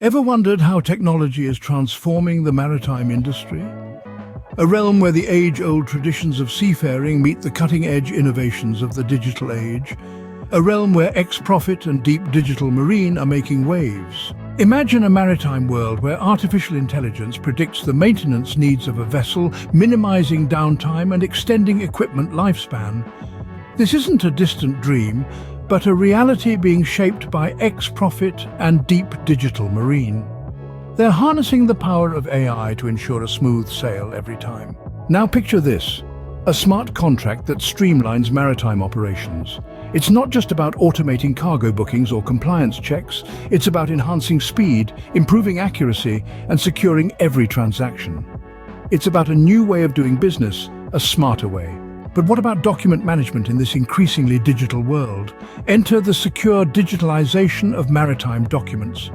Ever wondered how technology is transforming the maritime industry? A realm where the age-old traditions of seafaring meet the cutting-edge innovations of the digital age. A realm where Xprofit and deep digital marine are making waves. Imagine a maritime world where artificial intelligence predicts the maintenance needs of a vessel, minimizing downtime and extending equipment lifespan. This isn't a distant dream, but a reality being shaped by Xprofit and deep digital marine. They're harnessing the power of AI to ensure a smooth sail every time. Now picture this, a smart contract that streamlines maritime operations. It's not just about automating cargo bookings or compliance checks, it's about enhancing speed, improving accuracy, and securing every transaction. It's about a new way of doing business, a smarter way. But what about document management in this increasingly digital world? Enter the secure digitalization of maritime documents.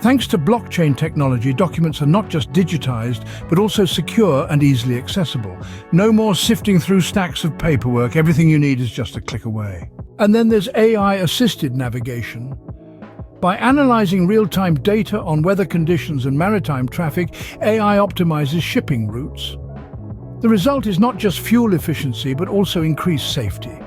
Thanks to blockchain technology, documents are not just digitized, but also secure and easily accessible. No more sifting through stacks of paperwork, everything you need is just a click away. And then there's AI-assisted navigation. By analyzing real-time data on weather conditions and maritime traffic, AI optimizes shipping routes. The result is not just fuel efficiency, but also increased safety.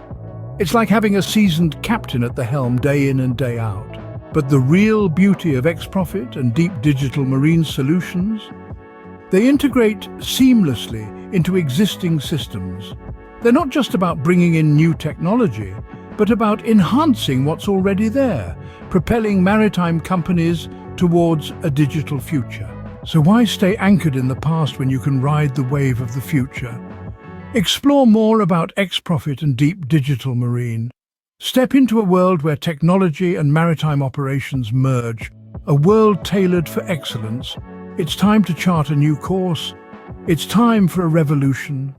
It's like having a seasoned captain at the helm day in and day out. But the real beauty of Xprofit and deep digital marine solutions? They integrate seamlessly into existing systems. They're not just about bringing in new technology, but about enhancing what's already there, propelling maritime companies towards a digital future. So why stay anchored in the past when you can ride the wave of the future? Explore more about Xprofit and deep digital marine. Step into a world where technology and maritime operations merge, a world tailored for excellence. It's time to chart a new course. It's time for a revolution.